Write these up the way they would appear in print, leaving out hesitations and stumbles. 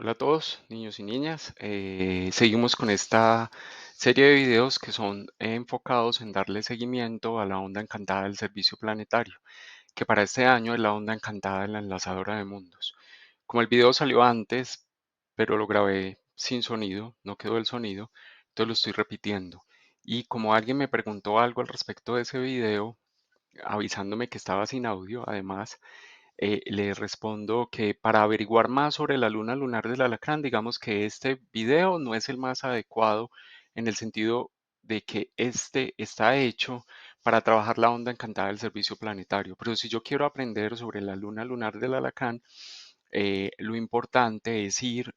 Hola a todos, niños y niñas. Seguimos con esta serie de videos que son enfocados en darle seguimiento a la onda encantada del servicio planetario, que para este año es la onda encantada de la enlazadora de mundos. Como el video salió antes, pero lo grabé sin sonido, no quedó el sonido, entonces lo estoy repitiendo. Y como alguien me preguntó algo al respecto de ese video, avisándome que estaba sin audio, además le respondo que para averiguar más sobre la luna lunar del alacrán, digamos que este video no es el más adecuado en el sentido de que este está hecho para trabajar la onda encantada del servicio planetario. Pero si yo quiero aprender sobre la luna lunar del alacrán, lo importante es ir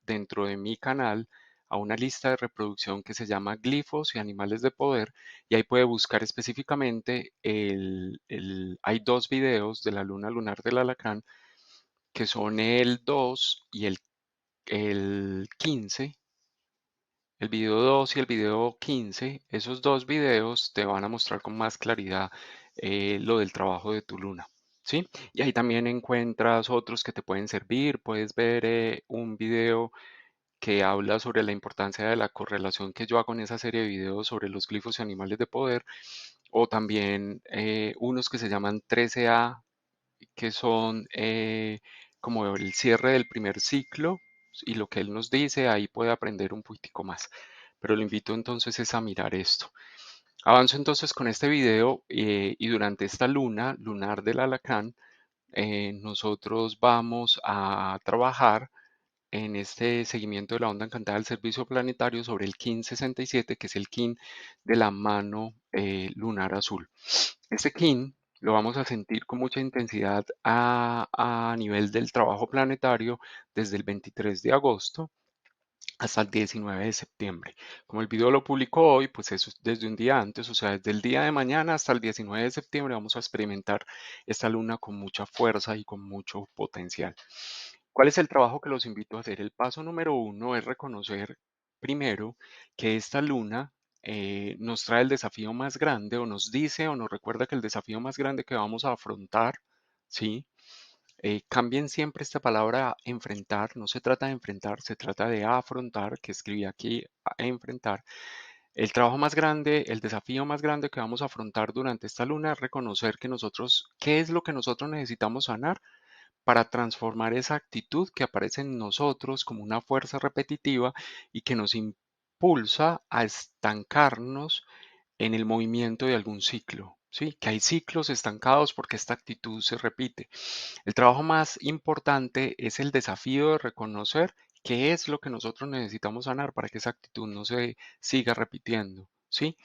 dentro de mi canal a una lista de reproducción que se llama Glifos y Animales de Poder y ahí puede buscar específicamente hay dos videos de la luna lunar del alacrán que son el 2 y el 15. El video 2 y el video 15, esos dos videos te van a mostrar con más claridad lo del trabajo de tu luna. ¿Sí? Y ahí también encuentras otros que te pueden servir. Puedes ver un video que habla sobre la importancia de la correlación que yo hago en esa serie de videos sobre los glifos y animales de poder, o también unos que se llaman 13A, que son como el cierre del primer ciclo y lo que él nos dice, ahí puede aprender un poquitico más. Pero lo invito entonces es a mirar esto. Avanzo entonces con este video y durante esta luna lunar del alacrán, nosotros vamos a trabajar en este seguimiento de la onda encantada del servicio planetario sobre el KIN 67, que es el KIN de la mano lunar azul. Este KIN lo vamos a sentir con mucha intensidad a nivel del trabajo planetario desde el 23 de agosto hasta el 19 de septiembre. Como el video lo publicó hoy, pues eso es desde un día antes, o sea, desde el día de mañana hasta el 19 de septiembre vamos a experimentar esta luna con mucha fuerza y con mucho potencial. ¿Cuál es el trabajo que los invito a hacer? El paso número uno es reconocer primero que esta luna nos trae el desafío más grande o nos dice o nos recuerda que el desafío más grande que vamos a afrontar, ¿sí? Cambien siempre esta palabra a enfrentar, no se trata de enfrentar, se trata de afrontar, que escribí aquí, enfrentar. El trabajo más grande, el desafío más grande que vamos a afrontar durante esta luna es reconocer que nosotros, qué es lo que nosotros necesitamos sanar para transformar esa actitud que aparece en nosotros como una fuerza repetitiva y que nos impulsa a estancarnos en el movimiento de algún ciclo. Sí, que hay ciclos estancados porque esta actitud se repite. El trabajo más importante es el desafío de reconocer qué es lo que nosotros necesitamos sanar para que esa actitud no se siga repitiendo, ¿sí?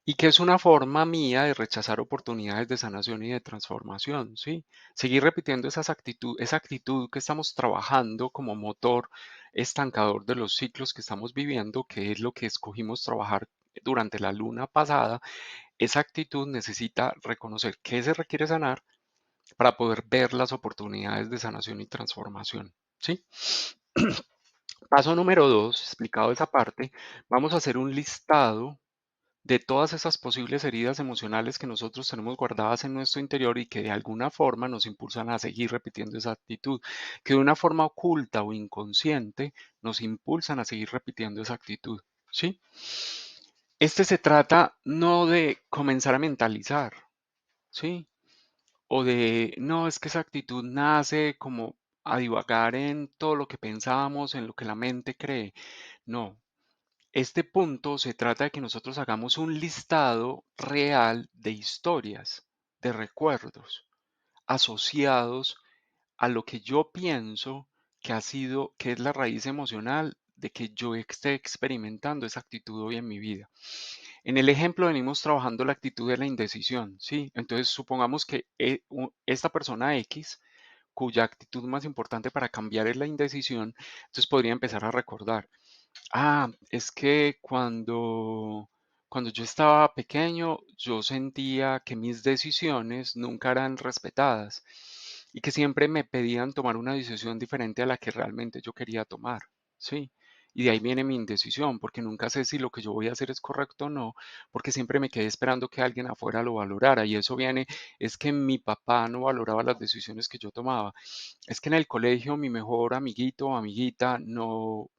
Y que es una forma mía de rechazar oportunidades de sanación y de transformación, ¿sí? Seguir repitiendo esa actitud que estamos trabajando como motor estancador de los ciclos que estamos viviendo, que es lo que escogimos trabajar durante la luna pasada. Esa actitud necesita reconocer qué se requiere sanar para poder ver las oportunidades de sanación y transformación, ¿sí? Paso número dos, explicado esa parte, vamos a hacer un listado de todas esas posibles heridas emocionales que nosotros tenemos guardadas en nuestro interior y que de alguna forma nos impulsan a seguir repitiendo esa actitud, que de una forma oculta o inconsciente nos impulsan a seguir repitiendo esa actitud, ¿sí? Este se trata no de comenzar a mentalizar, ¿sí? O de, no, es que esa actitud nace como a divagar en todo lo que pensamos, en lo que la mente cree. No, este punto se trata de que nosotros hagamos un listado real de historias, de recuerdos, asociados a lo que yo pienso que ha sido, que es la raíz emocional de que yo esté experimentando esa actitud hoy en mi vida. En el ejemplo venimos trabajando la actitud de la indecisión, ¿sí? Entonces supongamos que esta persona X, cuya actitud más importante para cambiar es la indecisión, entonces podría empezar a recordar. Es que cuando yo estaba pequeño, yo sentía que mis decisiones nunca eran respetadas y que siempre me pedían tomar una decisión diferente a la que realmente yo quería tomar, ¿sí? Y de ahí viene mi indecisión, porque nunca sé si lo que yo voy a hacer es correcto o no, porque siempre me quedé esperando que alguien afuera lo valorara. Y eso viene, es que mi papá no valoraba las decisiones que yo tomaba. Es que en el colegio mi mejor amiguito o amiguita nunca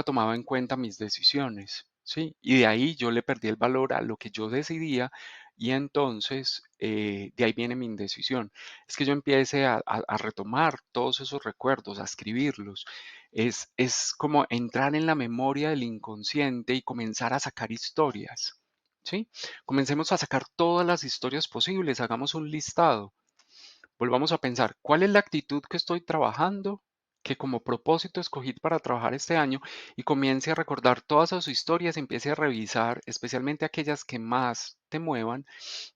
tomaba en cuenta mis decisiones, ¿sí? Y de ahí yo le perdí el valor a lo que yo decidía y entonces de ahí viene mi indecisión. Es que yo empiece a retomar todos esos recuerdos, a escribirlos. Es como entrar en la memoria del inconsciente y comenzar a sacar historias, ¿sí? Comencemos a sacar todas las historias posibles, hagamos un listado. Volvamos a pensar, ¿cuál es la actitud que estoy trabajando, que como propósito escogí para trabajar este año? Y comience a recordar todas sus historias, empiece a revisar, especialmente aquellas que más te muevan,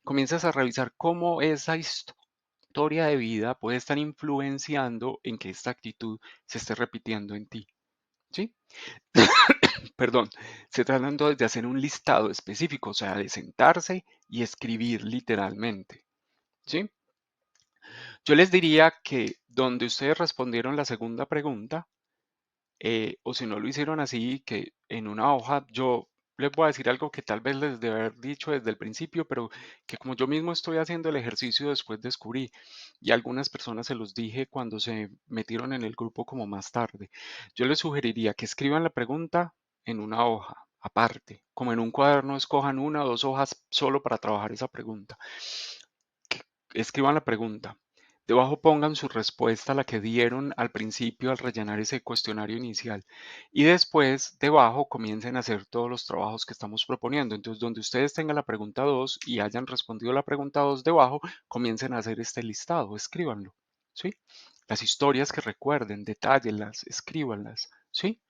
comienzas a revisar cómo esa historia de vida puede estar influenciando en que esta actitud se esté repitiendo en ti. ¿Sí? Perdón, se tratando de hacer un listado específico, o sea, de sentarse y escribir literalmente. ¿Sí? Yo les diría que donde ustedes respondieron la segunda pregunta, o si no lo hicieron así, que en una hoja, yo les voy a decir algo que tal vez les debe haber dicho desde el principio, pero que como yo mismo estoy haciendo el ejercicio después descubrí, y a algunas personas se los dije cuando se metieron en el grupo como más tarde, yo les sugeriría que escriban la pregunta en una hoja. Aparte, como en un cuaderno, escojan una o dos hojas solo para trabajar esa pregunta. Escriban la pregunta. Debajo pongan su respuesta, la que dieron al principio al rellenar ese cuestionario inicial. Y después, debajo, comiencen a hacer todos los trabajos que estamos proponiendo. Entonces, donde ustedes tengan la pregunta 2 y hayan respondido la pregunta 2 debajo, comiencen a hacer este listado, escríbanlo. ¿Sí? Las historias que recuerden, detállenlas, escríbanlas. ¿Sí?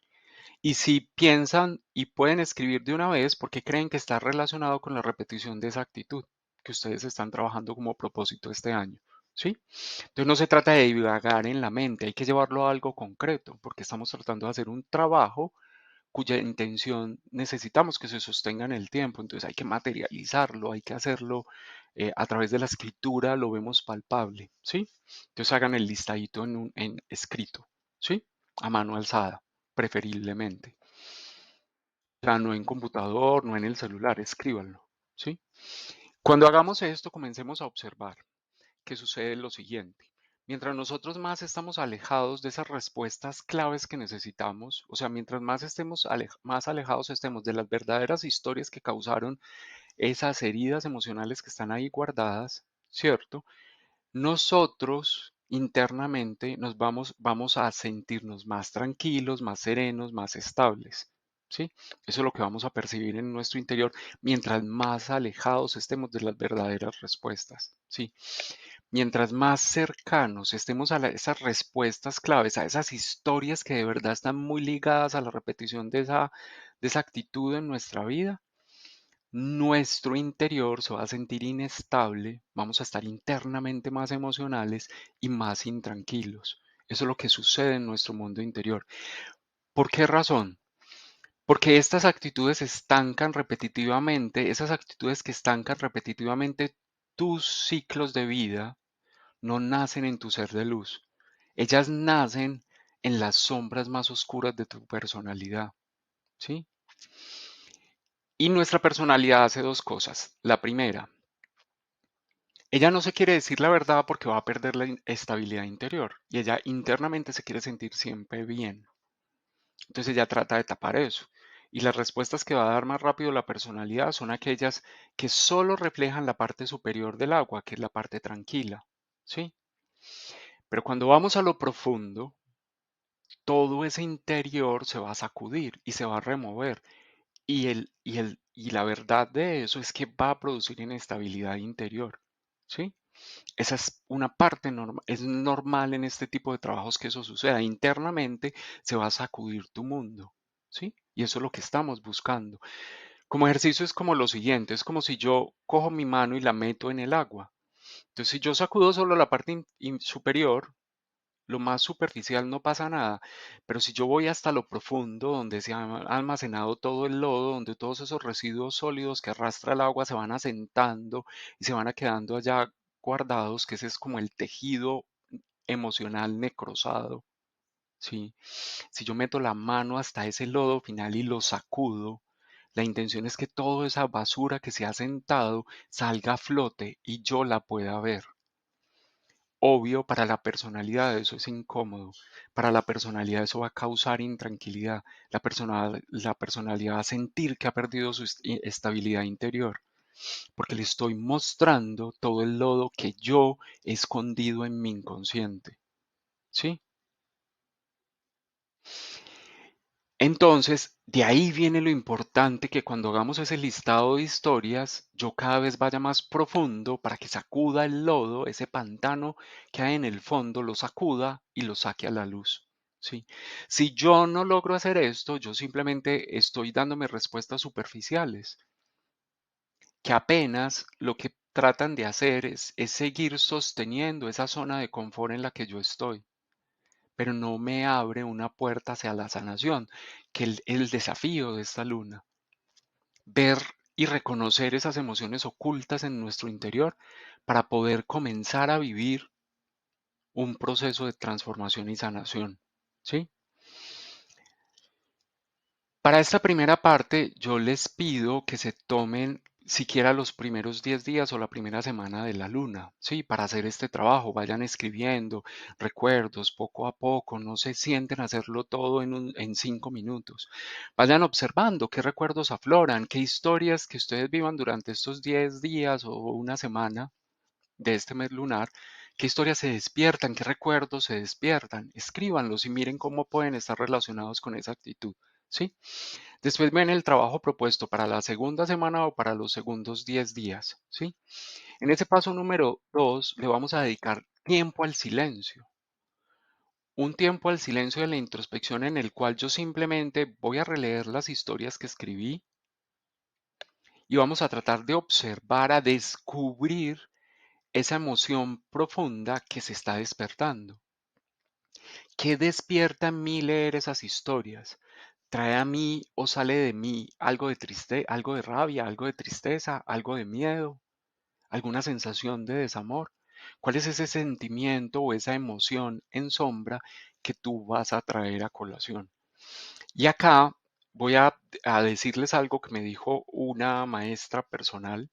Y si piensan y pueden escribir de una vez, porque creen que está relacionado con la repetición de esa actitud que ustedes están trabajando como propósito este año. ¿Sí? Entonces no se trata de divagar en la mente, hay que llevarlo a algo concreto, porque estamos tratando de hacer un trabajo cuya intención necesitamos que se sostenga en el tiempo. Entonces hay que materializarlo, hay que hacerlo a través de la escritura, lo vemos palpable. ¿Sí? Entonces hagan el listadito en escrito. ¿Sí? A mano alzada, preferiblemente. O sea, no en computador, no en el celular, escríbanlo, ¿sí? Cuando hagamos esto, comencemos a observar que sucede lo siguiente. Mientras nosotros más estamos alejados de esas respuestas claves que necesitamos, o sea, mientras más estemos más alejados estemos de las verdaderas historias que causaron esas heridas emocionales que están ahí guardadas, ¿cierto? Nosotros internamente vamos a sentirnos más tranquilos, más serenos, más estables. ¿Sí? Eso es lo que vamos a percibir en nuestro interior mientras más alejados estemos de las verdaderas respuestas. ¿Sí? Mientras más cercanos estemos a esas respuestas claves, a esas historias que de verdad están muy ligadas a la repetición de esa actitud en nuestra vida, nuestro interior se va a sentir inestable, vamos a estar internamente más emocionales y más intranquilos. Eso es lo que sucede en nuestro mundo interior. ¿Por qué razón? Porque estas actitudes estancan repetitivamente, esas actitudes que estancan repetitivamente tus ciclos de vida, no nacen en tu ser de luz. Ellas nacen en las sombras más oscuras de tu personalidad, ¿sí? Y nuestra personalidad hace dos cosas. La primera, ella no se quiere decir la verdad porque va a perder la estabilidad interior y ella internamente se quiere sentir siempre bien. Entonces ella trata de tapar eso. Y las respuestas que va a dar más rápido la personalidad son aquellas que solo reflejan la parte superior del agua, que es la parte tranquila. ¿Sí? Pero cuando vamos a lo profundo, todo ese interior se va a sacudir y se va a remover. Y la verdad de eso es que va a producir inestabilidad interior. ¿Sí? Esa es una parte normal, es normal en este tipo de trabajos que eso suceda. Internamente se va a sacudir tu mundo, ¿sí? Y eso es lo que estamos buscando. Como ejercicio es como lo siguiente, es como si yo cojo mi mano y la meto en el agua. Entonces, si yo sacudo solo la parte superior, lo más superficial no pasa nada, pero si yo voy hasta lo profundo, donde se ha almacenado todo el lodo, donde todos esos residuos sólidos que arrastra el agua se van asentando y se van a quedando allá guardados, que ese es como el tejido emocional necrosado, ¿sí? Si yo meto la mano hasta ese lodo final y lo sacudo, la intención es que toda esa basura que se ha sentado salga a flote y yo la pueda ver. Obvio, para la personalidad eso es incómodo. Para la personalidad eso va a causar intranquilidad. La personalidad va a sentir que ha perdido su estabilidad interior, porque le estoy mostrando todo el lodo que yo he escondido en mi inconsciente. ¿Sí? Entonces, de ahí viene lo importante que cuando hagamos ese listado de historias, yo cada vez vaya más profundo para que sacuda el lodo, ese pantano que hay en el fondo, lo sacuda y lo saque a la luz. ¿Sí? Si yo no logro hacer esto, yo simplemente estoy dándome respuestas superficiales, que apenas lo que tratan de hacer es seguir sosteniendo esa zona de confort en la que yo estoy, pero no me abre una puerta hacia la sanación, que el desafío de esta luna, ver y reconocer esas emociones ocultas en nuestro interior para poder comenzar a vivir un proceso de transformación y sanación. ¿Sí? Para esta primera parte, yo les pido que se tomen siquiera los primeros 10 días o la primera semana de la luna, ¿sí? Para hacer este trabajo, vayan escribiendo recuerdos poco a poco, no se sienten a hacerlo todo en 5 minutos. Vayan observando qué recuerdos afloran, qué historias que ustedes vivan durante estos 10 días o una semana de este mes lunar, qué historias se despiertan, qué recuerdos se despiertan. Escríbanlos y miren cómo pueden estar relacionados con esa actitud, ¿sí? Después ven el trabajo propuesto para la segunda semana o para los segundos 10 días, ¿sí? En ese paso número 2 le vamos a dedicar tiempo al silencio. Un tiempo al silencio de la introspección en el cual yo simplemente voy a releer las historias que escribí y vamos a tratar de observar, a descubrir esa emoción profunda que se está despertando. ¿Qué despierta en mí leer esas historias? ¿Trae a mí o sale de mí algo de algo de rabia, algo de tristeza, algo de miedo, alguna sensación de desamor? ¿Cuál es ese sentimiento o esa emoción en sombra que tú vas a traer a colación? Y acá voy a decirles algo que me dijo una maestra personal,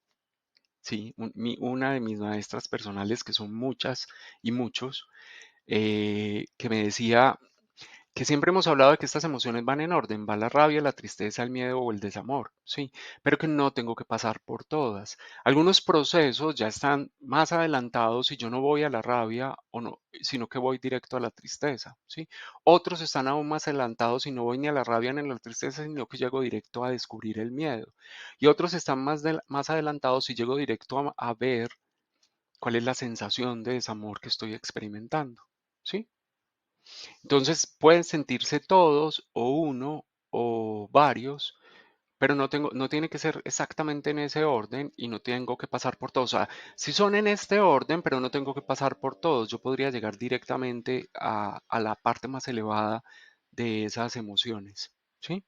sí, una de mis maestras personales, que son muchas y muchos, que me decía que siempre hemos hablado de que estas emociones van en orden, va la rabia, la tristeza, el miedo o el desamor, sí, pero que no tengo que pasar por todas. Algunos procesos ya están más adelantados y yo no voy a la rabia o no, sino que voy directo a la tristeza, sí. Otros están aún más adelantados y no voy ni a la rabia ni a la tristeza, sino que llego directo a descubrir el miedo. Y otros están más adelantados y llego directo a ver cuál es la sensación de desamor que estoy experimentando, ¿sí? Entonces pueden sentirse todos o uno o varios, pero no tiene que ser exactamente en ese orden y no tengo que pasar por todos. O sea, si son en este orden, pero no tengo que pasar por todos, yo podría llegar directamente a la parte más elevada de esas emociones, ¿sí?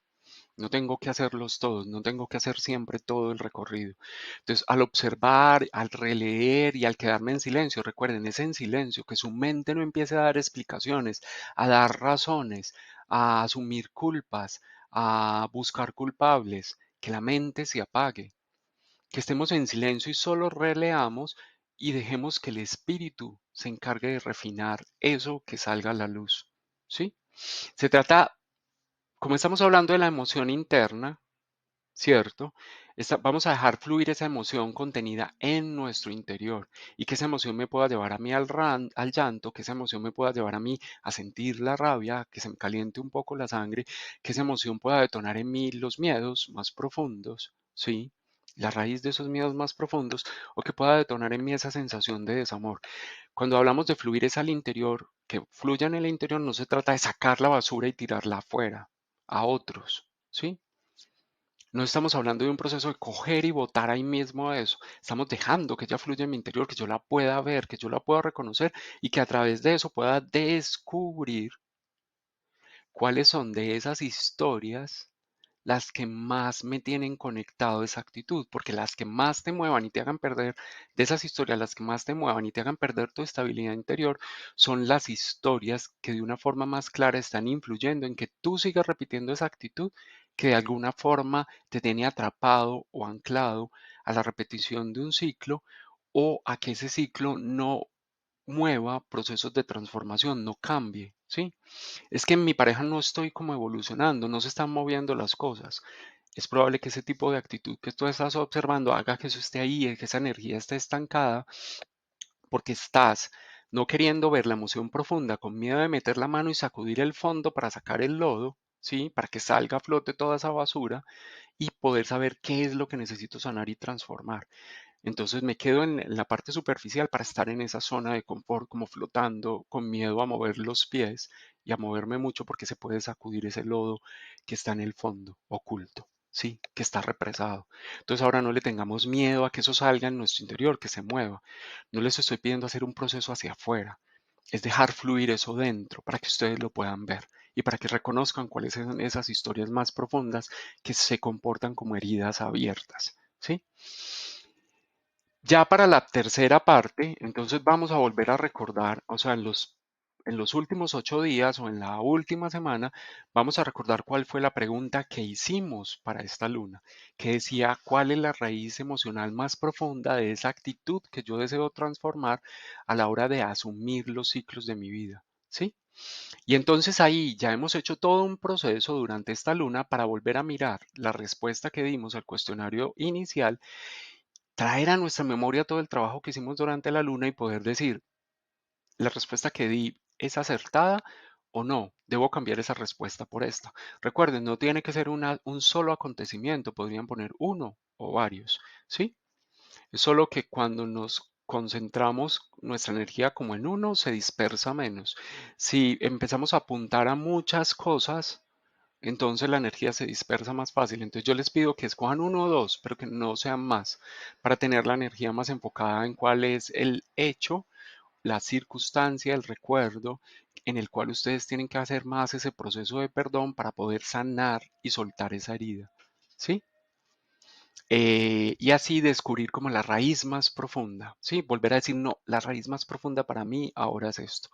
No tengo que hacerlos todos, no tengo que hacer siempre todo el recorrido. Entonces, al observar, al releer y al quedarme en silencio, recuerden, es en silencio, que su mente no empiece a dar explicaciones, a dar razones, a asumir culpas, a buscar culpables, que la mente se apague, que estemos en silencio y solo releamos y dejemos que el espíritu se encargue de refinar eso que salga a la luz. ¿Sí? Se trata, como estamos hablando de la emoción interna, ¿cierto? Vamos a dejar fluir esa emoción contenida en nuestro interior y que esa emoción me pueda llevar a mí al llanto, que esa emoción me pueda llevar a mí a sentir la rabia, que se me caliente un poco la sangre, que esa emoción pueda detonar en mí los miedos más profundos, ¿sí? La raíz de esos miedos más profundos o que pueda detonar en mí esa sensación de desamor. Cuando hablamos de fluir es al interior, que fluya en el interior, no se trata de sacar la basura y tirarla afuera, a otros, ¿sí? No estamos hablando de un proceso de coger y botar ahí mismo eso. Estamos dejando que ella fluya en mi interior, que yo la pueda ver, que yo la pueda reconocer y que a través de eso pueda descubrir cuáles son de esas historias las que más me tienen conectado a esa actitud, porque las que más te muevan y te hagan perder, de esas historias, las que más te muevan y te hagan perder tu estabilidad interior, son las historias que de una forma más clara están influyendo en que tú sigas repitiendo esa actitud que de alguna forma te tiene atrapado o anclado a la repetición de un ciclo o a que ese ciclo no mueva procesos de transformación, no cambie, ¿sí? Es que en mi pareja no estoy como evolucionando, no se están moviendo las cosas. Es probable que ese tipo de actitud que tú estás observando haga que eso esté ahí, que esa energía esté estancada, porque estás no queriendo ver la emoción profunda, con miedo de meter la mano y sacudir el fondo para sacar el lodo, ¿sí? Para que salga a flote toda esa basura y poder saber qué es lo que necesito sanar y transformar. Entonces me quedo en la parte superficial para estar en esa zona de confort, como flotando, con miedo a mover los pies y a moverme mucho porque se puede sacudir ese lodo que está en el fondo, oculto, sí, que está represado. Entonces ahora no le tengamos miedo a que eso salga en nuestro interior, que se mueva. No les estoy pidiendo hacer un proceso hacia afuera, es dejar fluir eso dentro para que ustedes lo puedan ver y para que reconozcan cuáles son esas historias más profundas que se comportan como heridas abiertas, ¿sí? Ya para la tercera parte, entonces vamos a volver a recordar, o sea, en los últimos 8 días o en la última semana, vamos a recordar cuál fue la pregunta que hicimos para esta luna, que decía cuál es la raíz emocional más profunda de esa actitud que yo deseo transformar a la hora de asumir los ciclos de mi vida, ¿sí? Y entonces ahí ya hemos hecho todo un proceso durante esta luna para volver a mirar la respuesta que dimos al cuestionario inicial, traer a nuestra memoria todo el trabajo que hicimos durante la luna y poder decir, la respuesta que di es acertada o no, debo cambiar esa respuesta por esta. Recuerden, no tiene que ser un solo acontecimiento, podrían poner uno o varios, ¿sí? Es solo que cuando nos concentramos nuestra energía como en uno, se dispersa menos. Si empezamos a apuntar a muchas cosas, entonces la energía se dispersa más fácil. Entonces yo les pido que escojan uno o dos, pero que no sean más, para tener la energía más enfocada en cuál es el hecho, la circunstancia, el recuerdo en el cual ustedes tienen que hacer más ese proceso de perdón para poder sanar y soltar esa herida. ¿Sí? Y así descubrir como la raíz más profunda, ¿sí? Volver a decir, no, la raíz más profunda para mí ahora es esto,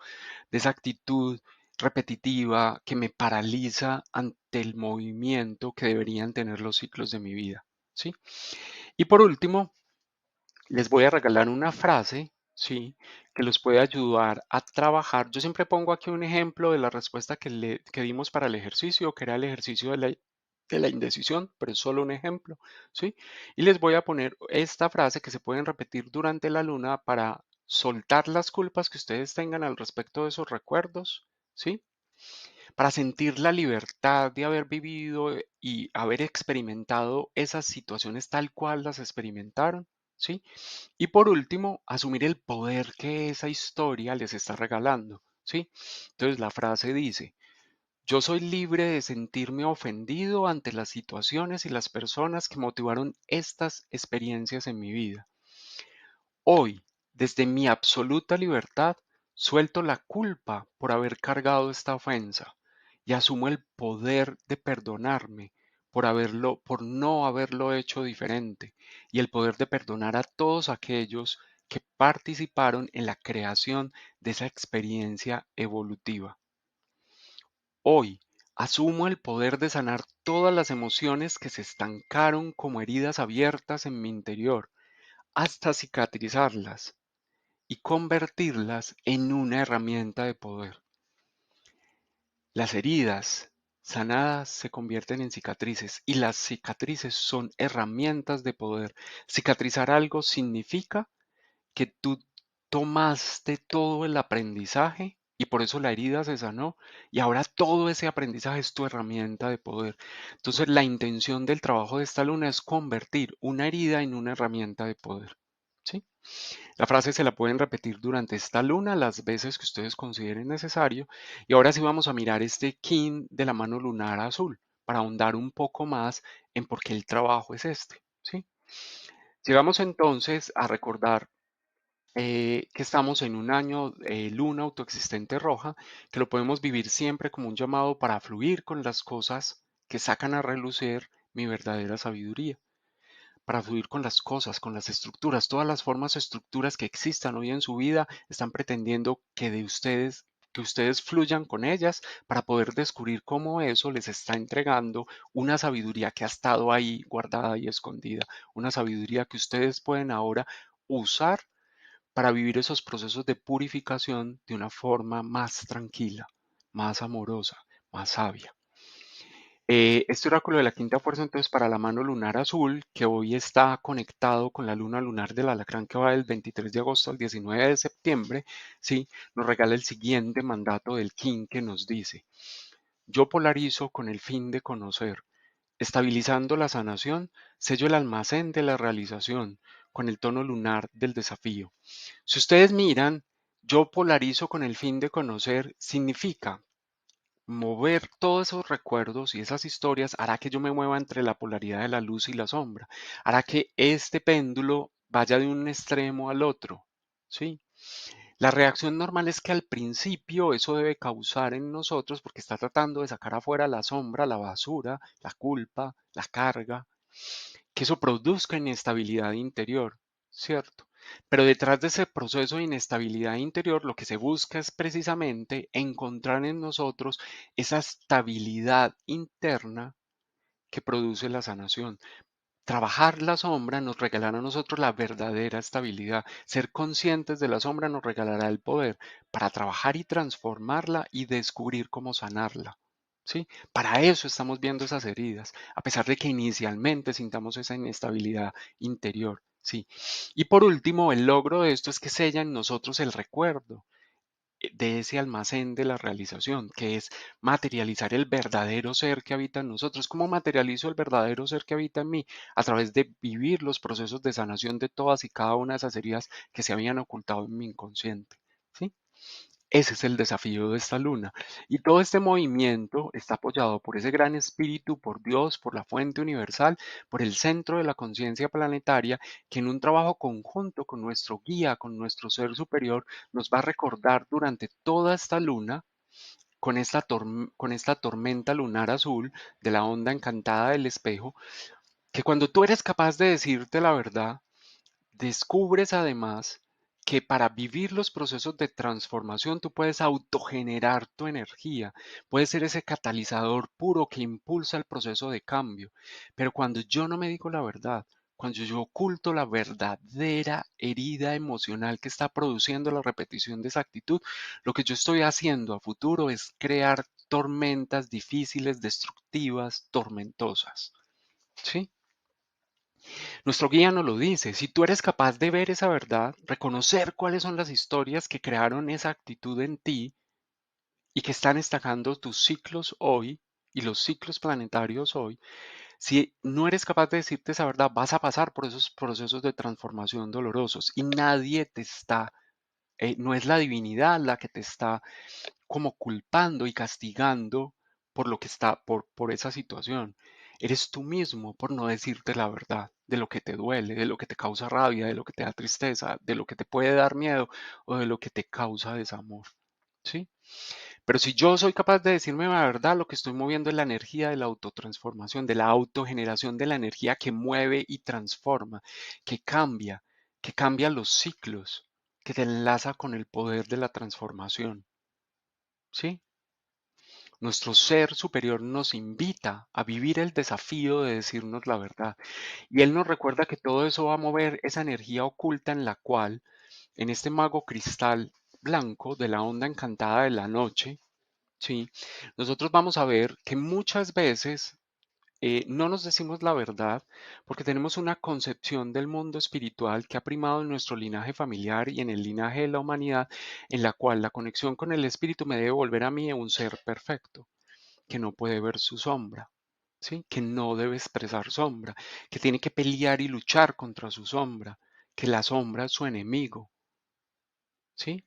de esa actitud repetitiva que me paraliza ante el movimiento que deberían tener los ciclos de mi vida, ¿sí? Y por último, les voy a regalar una frase, ¿sí? Que los puede ayudar a trabajar. Yo siempre pongo aquí un ejemplo de la respuesta que dimos para el ejercicio, que era el ejercicio de la indecisión, pero es solo un ejemplo, ¿sí? Y les voy a poner esta frase que se pueden repetir durante la luna para soltar las culpas que ustedes tengan al respecto de esos recuerdos, ¿sí? Para sentir la libertad de haber vivido y haber experimentado esas situaciones tal cual las experimentaron, ¿sí? Y por último, asumir el poder que esa historia les está regalando, ¿sí? Entonces la frase dice, yo soy libre de sentirme ofendido ante las situaciones y las personas que motivaron estas experiencias en mi vida. Hoy, desde mi absoluta libertad, suelto la culpa por haber cargado esta ofensa y asumo el poder de perdonarme por no haberlo hecho diferente y el poder de perdonar a todos aquellos que participaron en la creación de esa experiencia evolutiva. Hoy, asumo el poder de sanar todas las emociones que se estancaron como heridas abiertas en mi interior hasta cicatrizarlas y convertirlas en una herramienta de poder. Las heridas sanadas se convierten en cicatrices y las cicatrices son herramientas de poder. Cicatrizar algo significa que tú tomaste todo el aprendizaje y por eso la herida se sanó y ahora todo ese aprendizaje es tu herramienta de poder. Entonces la intención del trabajo de esta luna es convertir una herida en una herramienta de poder. ¿Sí? La frase se la pueden repetir durante esta luna las veces que ustedes consideren necesario. Y ahora sí vamos a mirar este kin de la mano lunar azul para ahondar un poco más en por qué el trabajo es este. ¿Sí? Llegamos entonces a recordar que estamos en un año luna autoexistente roja, que lo podemos vivir siempre como un llamado para fluir con las cosas que sacan a relucir mi verdadera sabiduría para fluir con las cosas, con las estructuras. Todas las formas o estructuras que existan hoy en su vida están pretendiendo que ustedes fluyan con ellas para poder descubrir cómo eso les está entregando una sabiduría que ha estado ahí guardada y escondida, una sabiduría que ustedes pueden ahora usar para vivir esos procesos de purificación de una forma más tranquila, más amorosa, más sabia. Este oráculo de la quinta fuerza, entonces, para la mano lunar azul, que hoy está conectado con la luna lunar del alacrán que va del 23 de agosto al 19 de septiembre, ¿sí? Nos regala el siguiente mandato del King que nos dice: yo polarizo con el fin de conocer, estabilizando la sanación, sello el almacén de la realización, con el tono lunar del desafío. Si ustedes miran, yo polarizo con el fin de conocer, significa mover todos esos recuerdos y esas historias hará que yo me mueva entre la polaridad de la luz y la sombra, hará que este péndulo vaya de un extremo al otro, ¿sí? La reacción normal es que al principio eso debe causar en nosotros, porque está tratando de sacar afuera la sombra, la basura, la culpa, la carga, que eso produzca inestabilidad interior, ¿cierto? Pero detrás de ese proceso de inestabilidad interior, lo que se busca es precisamente encontrar en nosotros esa estabilidad interna que produce la sanación. Trabajar la sombra nos regalará a nosotros la verdadera estabilidad. Ser conscientes de la sombra nos regalará el poder para trabajar y transformarla y descubrir cómo sanarla. ¿Sí? Para eso estamos viendo esas heridas, a pesar de que inicialmente sintamos esa inestabilidad interior. ¿Sí? Y por último, el logro de esto es que sella en nosotros el recuerdo de ese almacén de la realización, que es materializar el verdadero ser que habita en nosotros. ¿Cómo materializo el verdadero ser que habita en mí? A través de vivir los procesos de sanación de todas y cada una de esas heridas que se habían ocultado en mi inconsciente. ¿Sí? Ese es el desafío de esta luna. Y todo este movimiento está apoyado por ese gran espíritu, por Dios, por la fuente universal, por el centro de la conciencia planetaria, que en un trabajo conjunto con nuestro guía, con nuestro ser superior, nos va a recordar durante toda esta luna, con esta tormenta lunar azul de la onda encantada del espejo, que cuando tú eres capaz de decirte la verdad, descubres además que para vivir los procesos de transformación tú puedes autogenerar tu energía, puedes ser ese catalizador puro que impulsa el proceso de cambio. Pero cuando yo no me digo la verdad, cuando yo oculto la verdadera herida emocional que está produciendo la repetición de esa actitud, lo que yo estoy haciendo a futuro es crear tormentas difíciles, destructivas, tormentosas. ¿Sí? Nuestro guía nos lo dice, si tú eres capaz de ver esa verdad, reconocer cuáles son las historias que crearon esa actitud en ti y que están estancando tus ciclos hoy y los ciclos planetarios hoy, si no eres capaz de decirte esa verdad, vas a pasar por esos procesos de transformación dolorosos y nadie te está, no es la divinidad la que te está como culpando y castigando por lo que está, por esa situación. Eres tú mismo por no decirte la verdad de lo que te duele, de lo que te causa rabia, de lo que te da tristeza, de lo que te puede dar miedo o de lo que te causa desamor. ¿Sí? Pero si yo soy capaz de decirme la verdad, lo que estoy moviendo es la energía de la autotransformación, de la autogeneración de la energía que mueve y transforma, que cambia los ciclos, que te enlaza con el poder de la transformación. ¿Sí? Nuestro ser superior nos invita a vivir el desafío de decirnos la verdad. Y Él nos recuerda que todo eso va a mover esa energía oculta en la cual, en este mago cristal blanco de la onda encantada de la noche, ¿sí? Nosotros vamos a ver que muchas veces no nos decimos la verdad porque tenemos una concepción del mundo espiritual que ha primado en nuestro linaje familiar y en el linaje de la humanidad, en la cual la conexión con el espíritu me debe volver a mí un ser perfecto que no puede ver su sombra, ¿sí? Que no debe expresar sombra, que tiene que pelear y luchar contra su sombra, que la sombra es su enemigo, ¿sí?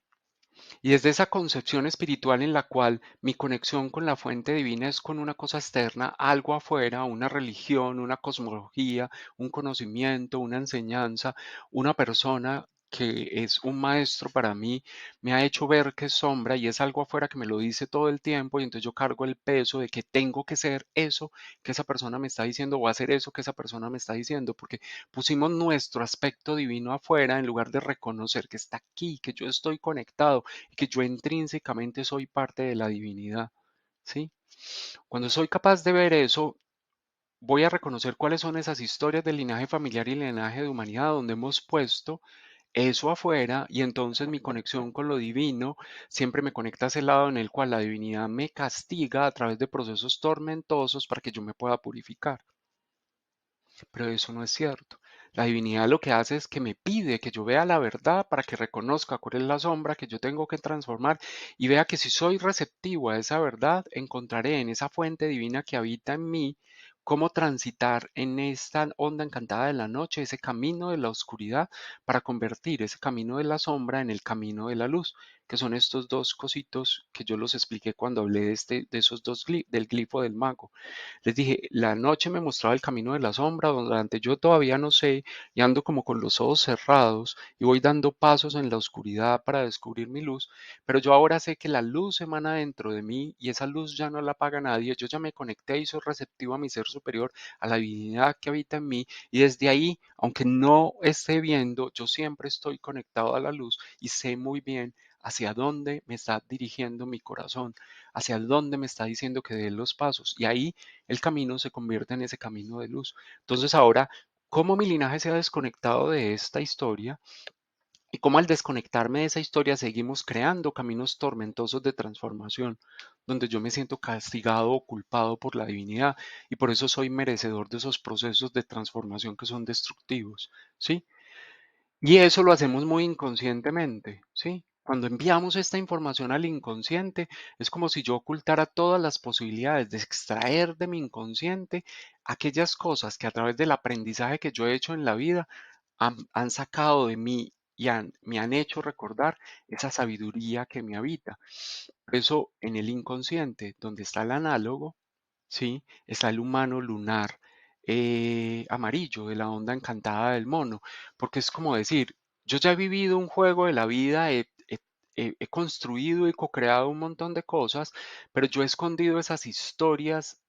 Y desde esa concepción espiritual en la cual mi conexión con la fuente divina es con una cosa externa, algo afuera, una religión, una cosmología, un conocimiento, una enseñanza, una persona, que es un maestro para mí, me ha hecho ver que es sombra y es algo afuera que me lo dice todo el tiempo y entonces yo cargo el peso de que tengo que ser eso que esa persona me está diciendo o hacer eso que esa persona me está diciendo, porque pusimos nuestro aspecto divino afuera en lugar de reconocer que está aquí, que yo estoy conectado y que yo intrínsecamente soy parte de la divinidad, ¿sí? Cuando soy capaz de ver eso, voy a reconocer cuáles son esas historias del linaje familiar y linaje de humanidad donde hemos puesto eso afuera y entonces mi conexión con lo divino siempre me conecta a ese lado en el cual la divinidad me castiga a través de procesos tormentosos para que yo me pueda purificar. Pero eso no es cierto. La divinidad lo que hace es que me pide que yo vea la verdad para que reconozca cuál es la sombra que yo tengo que transformar y vea que si soy receptivo a esa verdad, encontraré en esa fuente divina que habita en mí cómo transitar en esta onda encantada de la noche, ese camino de la oscuridad, para convertir ese camino de la sombra en el camino de la luz, que son estos dos cositos que yo los expliqué cuando hablé de esos dos del glifo del mago. Les dije, la noche me mostraba el camino de la sombra, donde yo todavía no sé y ando como con los ojos cerrados y voy dando pasos en la oscuridad para descubrir mi luz, pero yo ahora sé que la luz emana dentro de mí y esa luz ya no la apaga nadie, yo ya me conecté y soy receptivo a mi ser superior, a la divinidad que habita en mí y desde ahí, aunque no esté viendo, yo siempre estoy conectado a la luz y sé muy bien hacia dónde me está dirigiendo mi corazón, hacia dónde me está diciendo que dé los pasos. Y ahí el camino se convierte en ese camino de luz. Entonces ahora, ¿cómo mi linaje se ha desconectado de esta historia? Y cómo al desconectarme de esa historia seguimos creando caminos tormentosos de transformación, donde yo me siento castigado o culpado por la divinidad y por eso soy merecedor de esos procesos de transformación que son destructivos, ¿sí? Y eso lo hacemos muy inconscientemente, ¿sí? Cuando enviamos esta información al inconsciente, es como si yo ocultara todas las posibilidades de extraer de mi inconsciente aquellas cosas que a través del aprendizaje que yo he hecho en la vida han sacado de mí y me han hecho recordar esa sabiduría que me habita. Por eso en el inconsciente, donde está el análogo, ¿sí? Está el humano lunar amarillo de la onda encantada del mono, porque es como decir, yo ya he vivido un juego de la vida, he construido y co-creado un montón de cosas, pero yo he escondido esas historias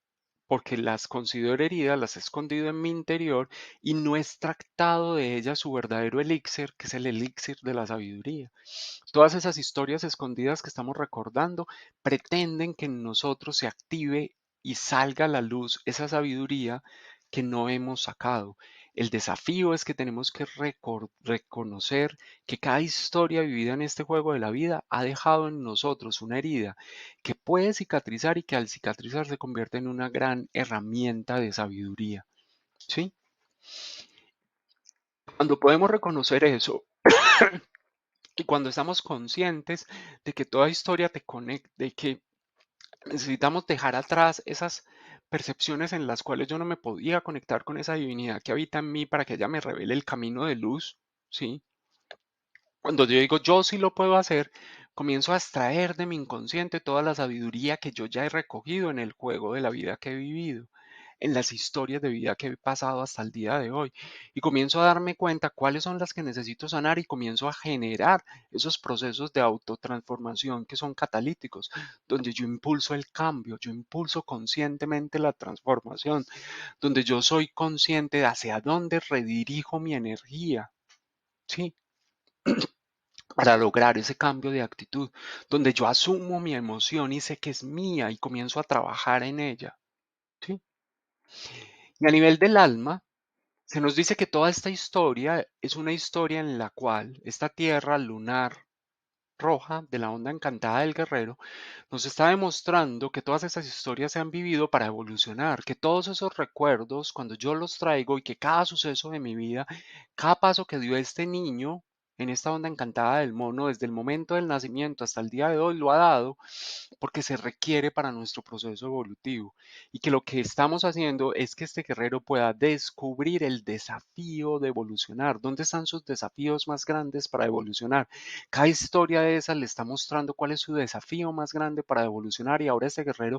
porque las considero heridas, las he escondido en mi interior y no he extractado de ellas su verdadero elixir, que es el elixir de la sabiduría. Todas esas historias escondidas que estamos recordando pretenden que en nosotros se active y salga a la luz esa sabiduría que no hemos sacado. El desafío es que tenemos que reconocer que cada historia vivida en este juego de la vida ha dejado en nosotros una herida que puede cicatrizar y que al cicatrizar se convierte en una gran herramienta de sabiduría. ¿Sí? Cuando podemos reconocer eso, y cuando estamos conscientes de que toda historia te conecta, de que necesitamos dejar atrás esas percepciones en las cuales yo no me podía conectar con esa divinidad que habita en mí para que ella me revele el camino de luz, ¿sí? Cuando yo digo yo sí lo puedo hacer, comienzo a extraer de mi inconsciente toda la sabiduría que yo ya he recogido en el juego de la vida que he vivido, en las historias de vida que he pasado hasta el día de hoy. Y comienzo a darme cuenta cuáles son las que necesito sanar y comienzo a generar esos procesos de autotransformación que son catalíticos, donde yo impulso el cambio, yo impulso conscientemente la transformación, donde yo soy consciente de hacia dónde redirijo mi energía. Sí, para lograr ese cambio de actitud, donde yo asumo mi emoción y sé que es mía y comienzo a trabajar en ella, ¿sí? Y a nivel del alma, se nos dice que toda esta historia es una historia en la cual esta tierra lunar roja de la onda encantada del guerrero nos está demostrando que todas esas historias se han vivido para evolucionar, que todos esos recuerdos, cuando yo los traigo y que cada suceso de mi vida, cada paso que dio este niño en esta onda encantada del mono, desde el momento del nacimiento hasta el día de hoy, lo ha dado porque se requiere para nuestro proceso evolutivo. Y que lo que estamos haciendo es que este guerrero pueda descubrir el desafío de evolucionar. ¿Dónde están sus desafíos más grandes para evolucionar? Cada historia de esas le está mostrando cuál es su desafío más grande para evolucionar y ahora este guerrero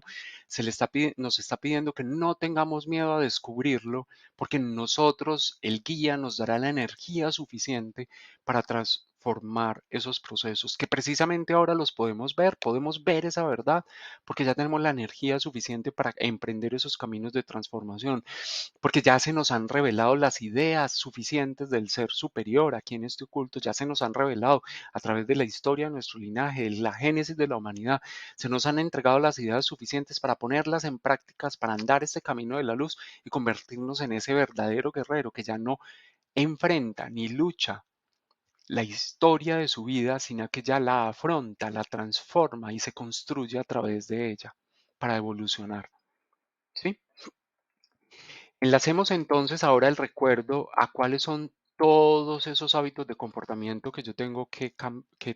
nos está pidiendo que no tengamos miedo a descubrirlo porque nosotros, el guía, nos dará la energía suficiente para transformar esos procesos, que precisamente ahora los podemos ver esa verdad, porque ya tenemos la energía suficiente para emprender esos caminos de transformación, porque ya se nos han revelado las ideas suficientes del ser superior aquí en este oculto, ya se nos han revelado a través de la historia de nuestro linaje, de la génesis de la humanidad, se nos han entregado las ideas suficientes para ponerlas en prácticas, para andar este camino de la luz y convertirnos en ese verdadero guerrero que ya no enfrenta ni lucha la historia de su vida, sino que ya la afronta, la transforma y se construye a través de ella para evolucionar. ¿Sí? Enlacemos entonces ahora el recuerdo a cuáles son todos esos hábitos de comportamiento que yo tengo que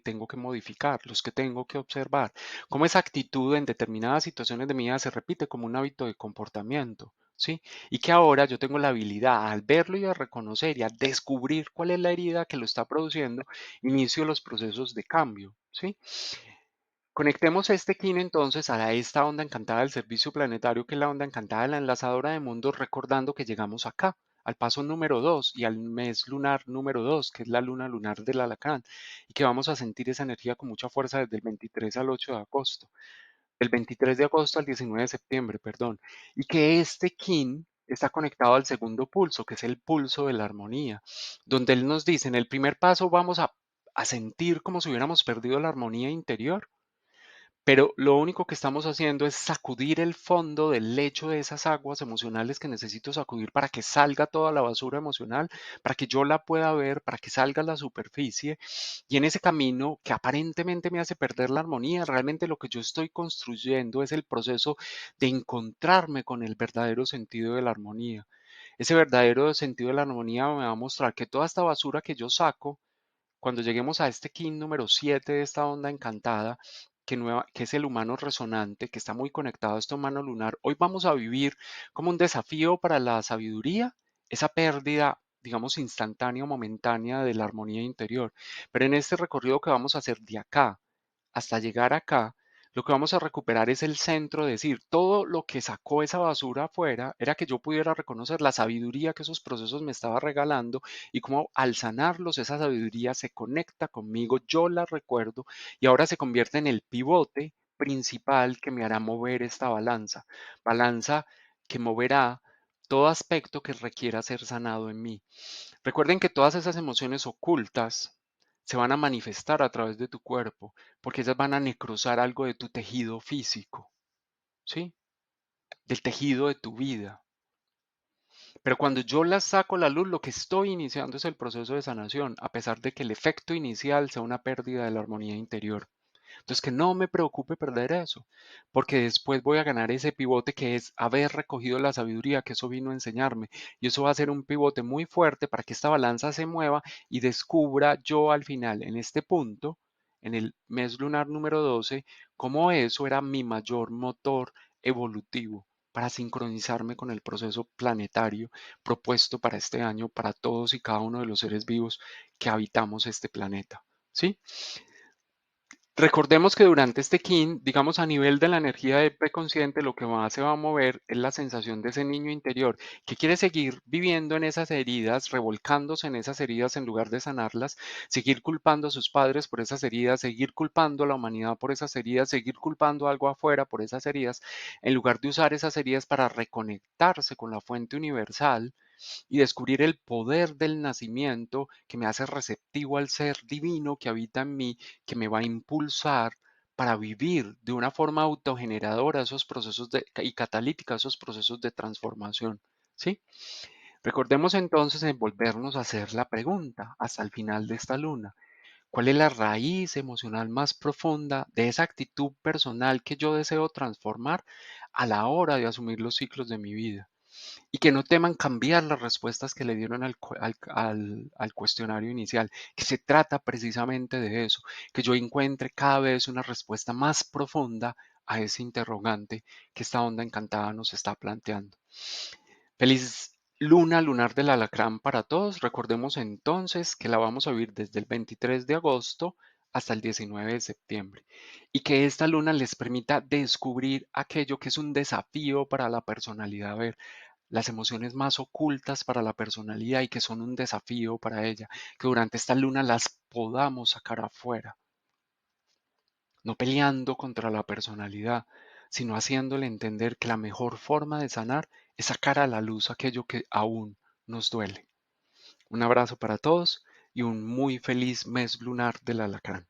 tengo que modificar, los que tengo que observar, cómo esa actitud en determinadas situaciones de mi vida se repite como un hábito de comportamiento, ¿sí? Y que ahora yo tengo la habilidad al verlo y a reconocer y a descubrir cuál es la herida que lo está produciendo, inicio los procesos de cambio, ¿sí? Conectemos este kin entonces a esta onda encantada del servicio planetario, que es la onda encantada de la enlazadora de mundos, recordando que llegamos acá, al paso número 2 y al mes lunar número 2, que es la luna lunar del alacrán, y que vamos a sentir esa energía con mucha fuerza desde el 23 al 8 de agosto, del 23 de agosto al 19 de septiembre, perdón, y que este kin está conectado al segundo pulso, que es el pulso de la armonía, donde él nos dice, en el primer paso vamos a sentir como si hubiéramos perdido la armonía interior, pero lo único que estamos haciendo es sacudir el fondo del lecho de esas aguas emocionales que necesito sacudir para que salga toda la basura emocional, para que yo la pueda ver, para que salga a la superficie. Y en ese camino que aparentemente me hace perder la armonía, realmente lo que yo estoy construyendo es el proceso de encontrarme con el verdadero sentido de la armonía. Ese verdadero sentido de la armonía me va a mostrar que toda esta basura que yo saco, cuando lleguemos a este kin número 7 de esta onda encantada, que es el humano resonante, que está muy conectado a este humano lunar, hoy vamos a vivir como un desafío para la sabiduría, esa pérdida, digamos, instantánea o momentánea de la armonía interior. Pero en este recorrido que vamos a hacer de acá hasta llegar acá, lo que vamos a recuperar es el centro, es decir, todo lo que sacó esa basura afuera era que yo pudiera reconocer la sabiduría que esos procesos me estaba regalando y cómo al sanarlos esa sabiduría se conecta conmigo, yo la recuerdo y ahora se convierte en el pivote principal que me hará mover esta balanza, balanza que moverá todo aspecto que requiera ser sanado en mí. Recuerden que todas esas emociones ocultas se van a manifestar a través de tu cuerpo, porque ellas van a necrosar algo de tu tejido físico, ¿sí? Del tejido de tu vida. Pero cuando yo las saco a la luz, lo que estoy iniciando es el proceso de sanación, a pesar de que el efecto inicial sea una pérdida de la armonía interior. Entonces, que no me preocupe perder eso, porque después voy a ganar ese pivote que es haber recogido la sabiduría que eso vino a enseñarme. Y eso va a ser un pivote muy fuerte para que esta balanza se mueva y descubra yo al final, en este punto, en el mes lunar número 12, cómo eso era mi mayor motor evolutivo para sincronizarme con el proceso planetario propuesto para este año, para todos y cada uno de los seres vivos que habitamos este planeta. ¿Sí? Recordemos que durante este kin, digamos a nivel de la energía de preconsciente, lo que más se va a mover es la sensación de ese niño interior que quiere seguir viviendo en esas heridas, revolcándose en esas heridas en lugar de sanarlas, seguir culpando a sus padres por esas heridas, seguir culpando a la humanidad por esas heridas, seguir culpando algo afuera por esas heridas, en lugar de usar esas heridas para reconectarse con la fuente universal y descubrir el poder del nacimiento que me hace receptivo al ser divino que habita en mí, que me va a impulsar para vivir de una forma autogeneradora esos procesos y catalítica esos procesos de transformación. ¿Sí? Recordemos entonces en volvernos a hacer la pregunta hasta el final de esta luna. ¿Cuál es la raíz emocional más profunda de esa actitud personal que yo deseo transformar a la hora de asumir los ciclos de mi vida? Y que no teman cambiar las respuestas que le dieron al cuestionario inicial, que se trata precisamente de eso, que yo encuentre cada vez una respuesta más profunda a ese interrogante que esta onda encantada nos está planteando. Feliz luna lunar del alacrán para todos. Recordemos entonces que la vamos a vivir desde el 23 de agosto hasta el 19 de septiembre y que esta luna les permita descubrir aquello que es un desafío para la personalidad. A ver, las emociones más ocultas para la personalidad y que son un desafío para ella, que durante esta luna las podamos sacar afuera, no peleando contra la personalidad, sino haciéndole entender que la mejor forma de sanar es sacar a la luz aquello que aún nos duele. Un abrazo para todos y un muy feliz mes lunar del alacrán.